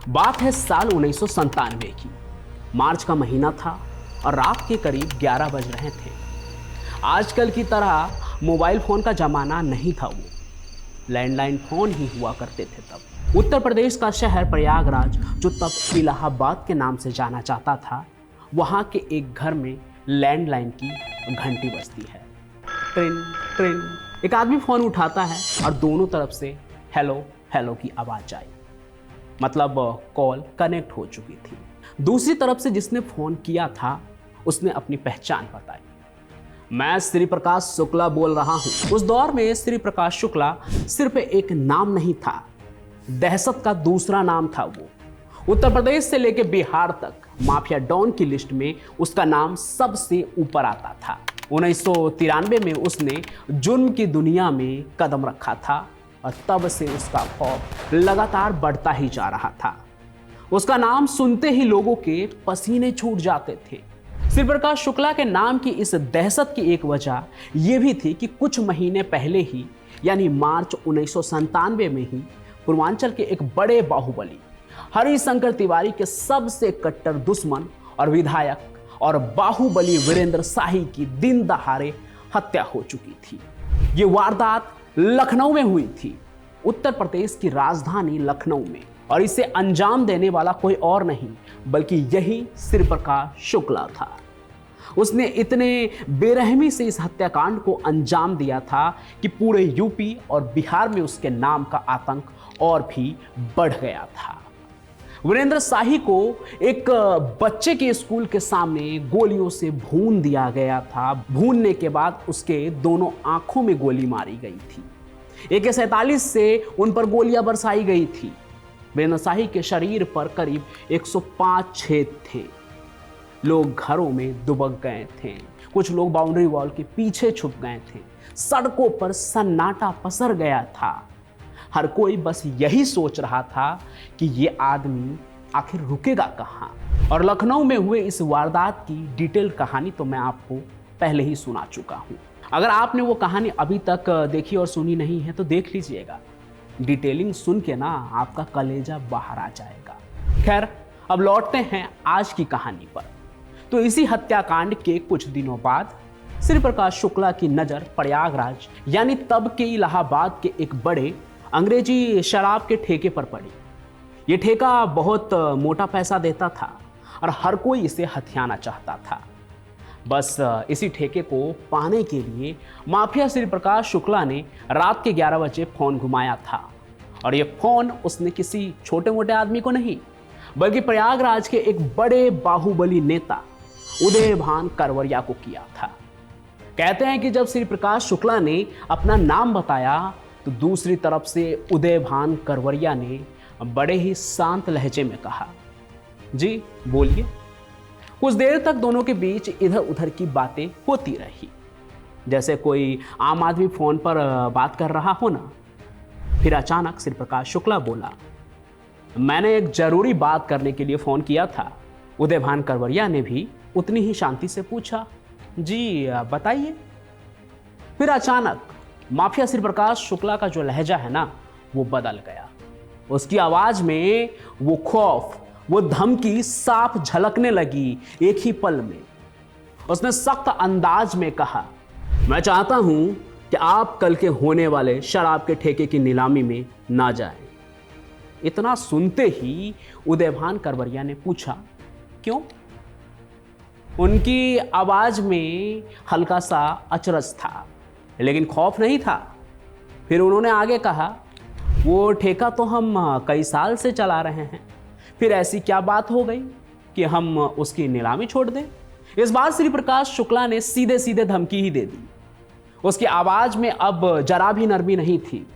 बात है साल 1997 की। मार्च का महीना था और रात के करीब 11 बज रहे थे। आजकल की तरह मोबाइल फोन का जमाना नहीं था, वो लैंडलाइन फोन ही हुआ करते थे तब। उत्तर प्रदेश का शहर प्रयागराज, जो तब इलाहाबाद के नाम से जाना जाता था, वहाँ के एक घर में लैंडलाइन की घंटी बजती है। ट्रिन ट्रिन। एक आदमी फोन उठाता है और दोनों तरफ से हेलो हेलो की आवाज आई। मतलब कॉल कनेक्ट हो चुकी थी। दूसरी तरफ से जिसने फोन किया था उसने अपनी पहचान बताई। मैं श्री प्रकाश शुक्ला बोल रहा हूं। उस दौर में श्री प्रकाश शुक्ला सिर्फ एक नाम नहीं था, दहशत का दूसरा नाम था वो। उत्तर प्रदेश से लेकर बिहार तक माफिया डॉन की लिस्ट में उसका नाम सबसे ऊपर आता था। 1993 में उसने जुर्म की दुनिया में कदम रखा था और तब से उसका खौफ लगातार बढ़ता ही जा रहा था। उसका नाम सुनते ही लोगों के पसीने छूट जाते थे। श्री प्रकाश शुक्ला के नाम की इस दहशत की एक वजह यह भी थी कि कुछ महीने पहले ही, यानी मार्च 1997 में ही, पूर्वांचल के एक बड़े बाहुबली हरिशंकर तिवारी के सबसे कट्टर दुश्मन और विधायक और बाहुबली वीरेंद्र शाही की दिन दहाड़े हत्या हो चुकी थी। ये वारदात लखनऊ में हुई थी, उत्तर प्रदेश की राजधानी लखनऊ में, और इसे अंजाम देने वाला कोई और नहीं बल्कि यही श्री प्रकाश शुक्ला था। उसने इतने बेरहमी से इस हत्याकांड को अंजाम दिया था कि पूरे यूपी और बिहार में उसके नाम का आतंक और भी बढ़ गया था। वीरेंद्र शाही को एक बच्चे के स्कूल के सामने गोलियों से भून दिया गया था। भूनने के बाद उसके दोनों आंखों में गोली मारी गई थी। AK-47 से उन पर गोलियां बरसाई गई थी। वीरेंद्र शाही के शरीर पर करीब 105 छेद थे। लोग घरों में दुबक गए थे, कुछ लोग बाउंड्री वॉल के पीछे छुप गए थे। सड़कों पर सन्नाटा पसर गया था। हर कोई बस यही सोच रहा था कि ये आदमी आखिर रुकेगा कहाँ। और लखनऊ में हुए इस वारदात की डिटेल कहानी तो मैं आपको पहले ही सुना चुका हूँ। अगर आपने वो कहानी अभी तक देखी और सुनी नहीं है तो देख लीजिएगा। डिटेलिंग सुन के ना आपका कलेजा बाहर आ जाएगा। खैर, अब लौटते हैं आज की कहानी पर। तो इसी हत्याकांड के कुछ दिनों बाद श्री प्रकाश शुक्ला की नज़र प्रयागराज, यानी तब के इलाहाबाद के एक बड़े अंग्रेजी शराब के ठेके पर पड़ी। ये ठेका बहुत मोटा पैसा देता था और हर कोई इसे हथियाना चाहता था। बस इसी ठेके को पाने के लिए माफिया श्री प्रकाश शुक्ला ने रात के 11 बजे फोन घुमाया था। और ये फोन उसने किसी छोटे मोटे आदमी को नहीं बल्कि प्रयागराज के एक बड़े बाहुबली नेता उदयभान करवरिया को किया था। कहते हैं कि जब श्री प्रकाश शुक्ला ने अपना नाम बताया तो दूसरी तरफ से उदयभान करवरिया ने बड़े ही शांत लहजे में कहा, जी बोलिए। कुछ देर तक दोनों के बीच इधर उधर की बातें होती रही, जैसे कोई आम आदमी फोन पर बात कर रहा हो ना। फिर अचानक श्री प्रकाश शुक्ला बोला, मैंने एक जरूरी बात करने के लिए फोन किया था। उदयभान करवरिया ने भी उतनी ही शांति से पूछा, जी बताइए। फिर अचानक माफिया श्री प्रकाश शुक्ला का जो लहजा है ना वो बदल गया। उसकी आवाज में वो खौफ, वो धमकी साफ झलकने लगी एक ही पल में। उसने सख्त अंदाज में कहा, मैं चाहता हूं कि आप कल के होने वाले शराब के ठेके की नीलामी में ना जाएं। इतना सुनते ही उदयभान करवरिया ने पूछा, क्यों? उनकी आवाज में हल्का सा अचरज था लेकिन खौफ नहीं था। फिर उन्होंने आगे कहा, वो ठेका तो हम कई साल से चला रहे हैं, फिर ऐसी क्या बात हो गई कि हम उसकी नीलामी छोड़ दें? इस बार श्री प्रकाश शुक्ला ने सीधे सीधे धमकी ही दे दी। उसकी आवाज में अब जरा भी नरमी नहीं थी।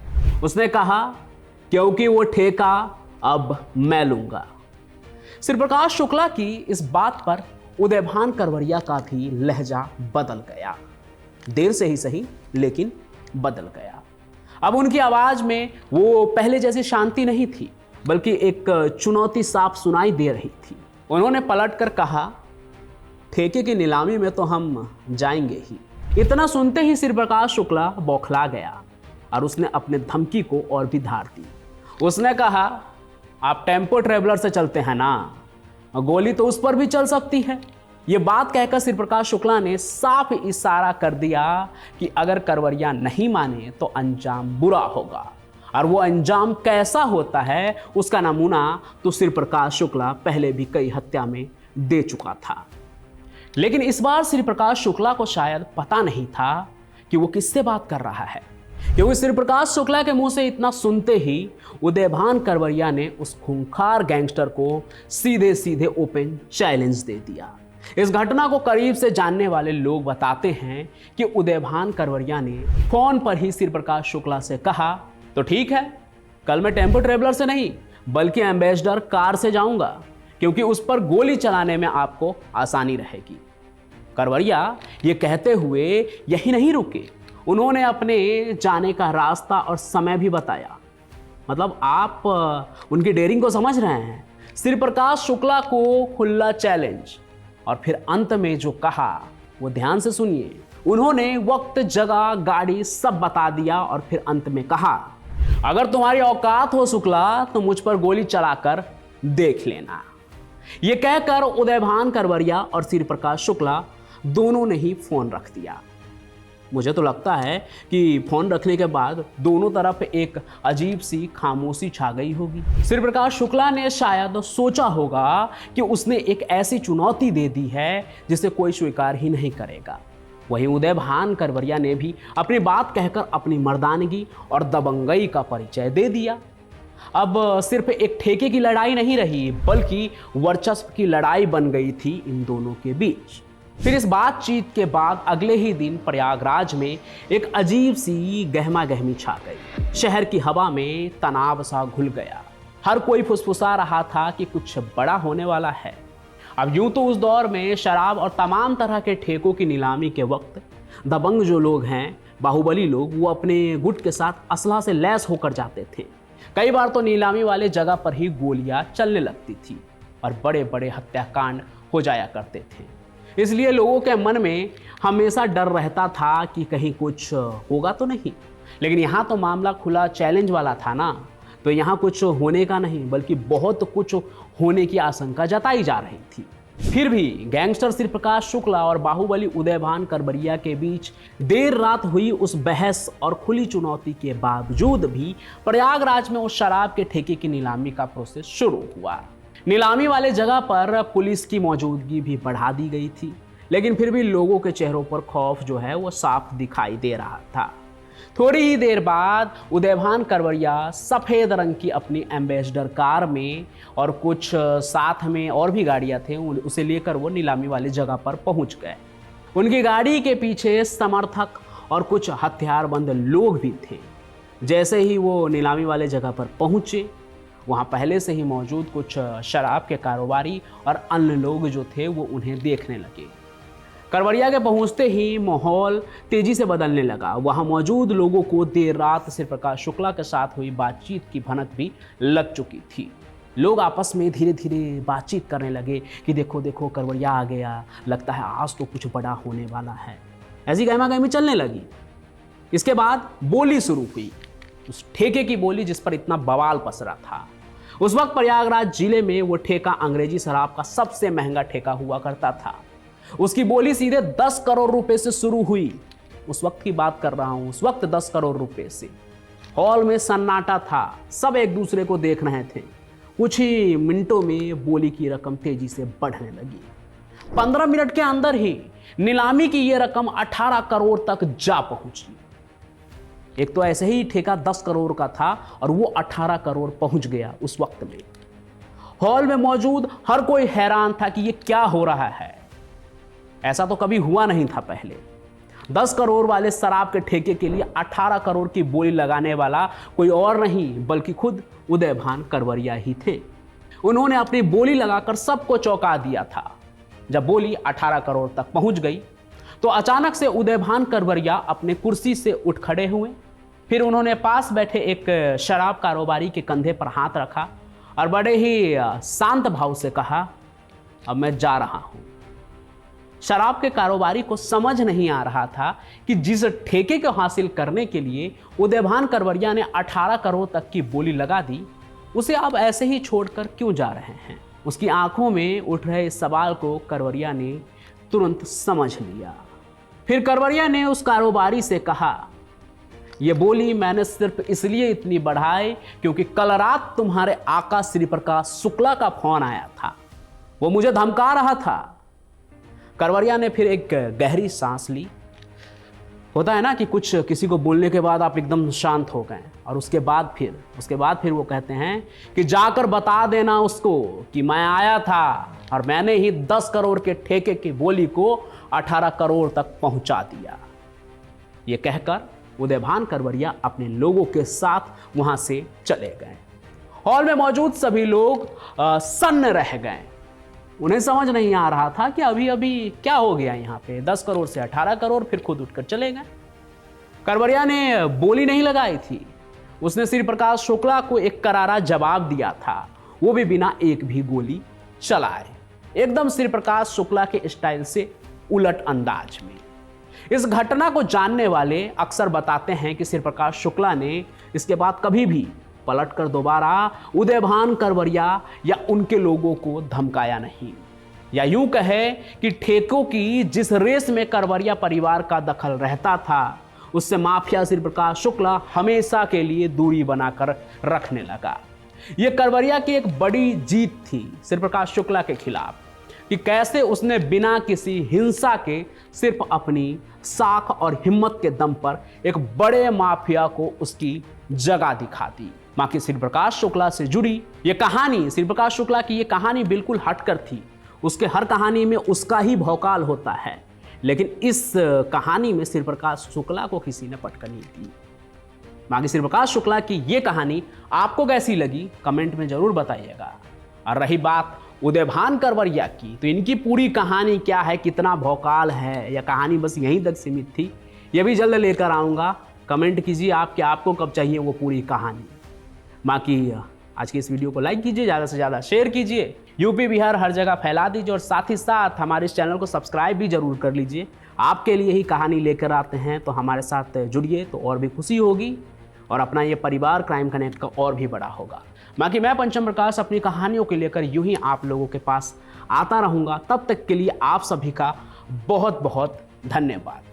उसने कहा, क्योंकि वो ठेका अब मैं लूंगा। श्री प्रकाश शुक्ला की इस बात पर उदयभान करवरिया का भी लहजा बदल गया। देर से ही सही लेकिन बदल गया। अब उनकी आवाज में वो पहले जैसी शांति नहीं थी बल्कि एक चुनौती साफ सुनाई दे रही थी। उन्होंने पलटकर कहा, ठेके की नीलामी में तो हम जाएंगे ही। इतना सुनते ही श्री प्रकाश शुक्ला बौखला गया और उसने अपने धमकी को और भी धार दी। उसने कहा, आप टेम्पो ट्रेवलर से चलते हैं ना, गोली तो उस पर भी चल सकती है। ये बात कहकर श्री प्रकाश शुक्ला ने साफ इशारा कर दिया कि अगर करवरिया नहीं माने तो अंजाम बुरा होगा, और वो अंजाम कैसा होता है उसका नमूना तो श्री प्रकाश शुक्ला पहले भी कई हत्या में दे चुका था। लेकिन इस बार श्री प्रकाश शुक्ला को शायद पता नहीं था कि वो किससे बात कर रहा है, क्योंकि श्री प्रकाश शुक्ला के मुंह से इतना सुनते ही उदयभान करवरिया ने उस खूंखार गैंगस्टर को सीधे सीधे ओपन चैलेंज दे दिया। इस घटना को करीब से जानने वाले लोग बताते हैं कि उदयभान करवरिया ने फोन पर ही श्री प्रकाश शुक्ला से कहा, तो ठीक है, कल मैं टेम्पो ट्रेवलर से नहीं बल्कि एम्बेसडर कार से जाऊंगा, क्योंकि उस पर गोली चलाने में आपको आसानी रहेगी। करवरिया ये कहते हुए यही नहीं रुके, उन्होंने अपने जाने का रास्ता और समय भी बताया। मतलब आप उनकी डेयरिंग को समझ रहे हैं। श्री प्रकाश शुक्ला को खुला चैलेंज, और फिर अंत में जो कहा वो ध्यान से सुनिए। उन्होंने वक्त, जगह, गाड़ी सब बता दिया और फिर अंत में कहा, अगर तुम्हारी औकात हो शुक्ला तो मुझ पर गोली चलाकर देख लेना। यह कहकर उदयभान करवरिया और श्री प्रकाश शुक्ला दोनों ने ही फोन रख दिया। मुझे तो लगता है कि फोन रखने के बाद दोनों तरफ एक अजीब सी खामोशी छा गई होगी। श्री प्रकाश शुक्ला ने शायद सोचा होगा कि उसने एक ऐसी चुनौती दे दी है जिसे कोई स्वीकार ही नहीं करेगा। वहीं उदयभान करवरिया ने भी अपनी बात कहकर अपनी मर्दानगी और दबंगई का परिचय दे दिया। अब सिर्फ एक ठेके की लड़ाई नहीं रही, बल्कि वर्चस्व की लड़ाई बन गई थी इन दोनों के बीच। फिर इस बातचीत के बाद अगले ही दिन प्रयागराज में एक अजीब सी गहमा गहमी छा गई। शहर की हवा में तनाव सा घुल गया। हर कोई फुसफुसा रहा था कि कुछ बड़ा होने वाला है। अब यूं तो उस दौर में शराब और तमाम तरह के ठेकों की नीलामी के वक्त दबंग जो लोग हैं, बाहुबली लोग, वो अपने गुट के साथ असला से लैस होकर जाते थे। कई बार तो नीलामी वाले जगह पर ही गोलियां चलने लगती थी और बड़े बड़े हत्याकांड हो जाया करते थे। इसलिए लोगों के मन में हमेशा डर रहता था कि कहीं कुछ होगा तो नहीं। लेकिन यहाँ तो मामला खुला चैलेंज वाला था ना, तो यहाँ कुछ होने का नहीं बल्कि बहुत कुछ होने की आशंका जताई जा रही थी। फिर भी गैंगस्टर श्री प्रकाश शुक्ला और बाहुबली उदयभान करवरिया के बीच देर रात हुई उस बहस और खुली चुनौती के बावजूद भी प्रयागराज में उस शराब के ठेके की नीलामी का प्रोसेस शुरू हुआ। नीलामी वाले जगह पर पुलिस की मौजूदगी भी बढ़ा दी गई थी, लेकिन फिर भी लोगों के चेहरों पर खौफ जो है वो साफ दिखाई दे रहा था। थोड़ी ही देर बाद उदयभान करवरिया सफ़ेद रंग की अपनी एम्बेसडर कार में और कुछ साथ में और भी गाड़ियां थे, उसे लेकर वो नीलामी वाली जगह पर पहुंच गए। उनकी गाड़ी के पीछे समर्थक और कुछ हथियारबंद लोग भी थे। जैसे ही वो नीलामी वाले जगह पर पहुंचे, वहाँ पहले से ही मौजूद कुछ शराब के कारोबारी और अन्य लोग जो थे वो उन्हें देखने लगे। करवरिया के पहुंचते ही माहौल तेजी से बदलने लगा। वहां मौजूद लोगों को देर रात श्री प्रकाश शुक्ला के साथ हुई बातचीत की भनक भी लग चुकी थी। लोग आपस में धीरे धीरे बातचीत करने लगे कि देखो देखो करवरिया आ गया, लगता है आज तो कुछ बड़ा होने वाला है। ऐसी गहमा-गहमी चलने लगी। इसके बाद बोली शुरू हुई, उस ठेके की बोली जिस पर इतना बवाल पसरा था। उस वक्त प्रयागराज जिले में वो ठेका अंग्रेजी शराब का सबसे महंगा ठेका हुआ करता था। उसकी बोली सीधे 10 करोड़ रुपए से शुरू हुई। उस वक्त की बात कर रहा हूं, उस वक्त 10 करोड़ रुपए से। हॉल में सन्नाटा था, सब एक दूसरे को देख रहे थे। कुछ ही मिनटों में बोली की रकम तेजी से बढ़ने लगी। 15 मिनट के अंदर ही नीलामी की यह रकम 18 करोड़ तक जा पहुंची। एक तो ऐसे ही ठेका 10 करोड़ का था और वो 18 करोड़ पहुंच गया उस वक्त में। हॉल में मौजूद हर कोई हैरान था कि ये क्या हो रहा है। ऐसा तो कभी हुआ नहीं था पहले। 10 करोड़ वाले शराब के ठेके के लिए 18 करोड़ की बोली लगाने वाला कोई और नहीं बल्कि खुद उदयभान करवरिया ही थे। उन्होंने अपनी बोली लगाकर सबको चौंका दिया था। जब बोली 18 करोड़ तक पहुंच गई तो अचानक से उदयभान करवरिया अपने कुर्सी से उठ खड़े हुए। फिर उन्होंने पास बैठे एक शराब कारोबारी के कंधे पर हाथ रखा और बड़े ही शांत भाव से कहा, अब मैं जा रहा हूं। शराब के कारोबारी को समझ नहीं आ रहा था कि जिस ठेके को हासिल करने के लिए उदयभान करवरिया ने 18 करोड़ तक की बोली लगा दी, उसे आप ऐसे ही छोड़कर क्यों जा रहे हैं? उसकी आंखों में उठ रहे इस सवाल को करवरिया ने तुरंत समझ लिया। फिर करवरिया ने उस कारोबारी से कहा, ये बोली मैंने सिर्फ इसलिए इतनी बढ़ाई क्योंकि कल रात तुम्हारे आका श्री प्रकाश शुक्ला का फोन आया था, वो मुझे धमका रहा था। करवरिया ने फिर एक गहरी सांस ली। होता है ना कि कुछ किसी को बोलने के बाद आप एकदम शांत हो गए और उसके बाद फिर वो कहते हैं कि जाकर बता देना उसको कि मैं आया था और मैंने ही 10 करोड़ के ठेके की बोली को 18 करोड़ तक पहुंचा दिया। ये कहकर उदयभान करवरिया अपने लोगों के साथ वहां से चले गए। हॉल में मौजूद सभी लोग सन्न रह गए। उन्हें समझ नहीं आ रहा था कि अभी अभी क्या हो गया यहाँ पे, 10 करोड़ से 18 करोड़, फिर खुद उठकर चले गए। करवरिया ने बोली नहीं लगाई थी, उसने श्री प्रकाश शुक्ला को एक करारा जवाब दिया था, वो भी बिना एक भी गोली चलाए, एकदम श्री प्रकाश शुक्ला के स्टाइल से उलट अंदाज में। इस घटना को जानने वाले अक्सर बताते हैं कि श्री प्रकाश शुक्ला ने इसके बाद कभी भी पलटकर दोबारा उदयभान करवरिया या उनके लोगों को धमकाया नहीं, या यूं कहे कि ठेकों की जिस रेस में करवरिया परिवार का दखल रहता था उससे माफिया श्री प्रकाश शुक्ला हमेशा के लिए दूरी बनाकर रखने लगा। यह करवरिया की एक बड़ी जीत थी श्री प्रकाश शुक्ला के खिलाफ, कि कैसे उसने बिना किसी हिंसा के सिर्फ अपनी साख और हिम्मत के दम पर एक बड़े माफिया को उसकी जगह दिखा दी। बाकी श्री प्रकाश शुक्ला से जुड़ी ये कहानी, श्री प्रकाश शुक्ला की ये कहानी बिल्कुल हटकर थी। उसके हर कहानी में उसका ही भौकाल होता है, लेकिन इस कहानी में श्री प्रकाश शुक्ला को किसी ने पटक नहीं दी। बाकी श्री प्रकाश शुक्ला की ये कहानी आपको कैसी लगी कमेंट में जरूर बताइएगा। और रही बात उदयभान करवरिया की, तो इनकी पूरी कहानी क्या है, कितना भौकाल है, या कहानी बस यहीं तक सीमित थी, ये भी जल्द लेकर आऊँगा। कमेंट कीजिए आपको कब चाहिए वो पूरी कहानी। बाकी आज की इस वीडियो को लाइक कीजिए, ज़्यादा से ज़्यादा शेयर कीजिए, यूपी बिहार हर जगह फैला दीजिए और साथ ही साथ हमारे इस चैनल को सब्सक्राइब भी जरूर कर लीजिए। आपके लिए ही कहानी लेकर आते हैं, तो हमारे साथ जुड़िए तो और भी खुशी होगी और अपना ये परिवार क्राइम कनेक्ट का और भी बड़ा होगा। बाकी मैं पंचम प्रकाश अपनी कहानियों को लेकर यूं ही आप लोगों के पास आता रहूँगा। तब तक के लिए आप सभी का बहुत बहुत धन्यवाद।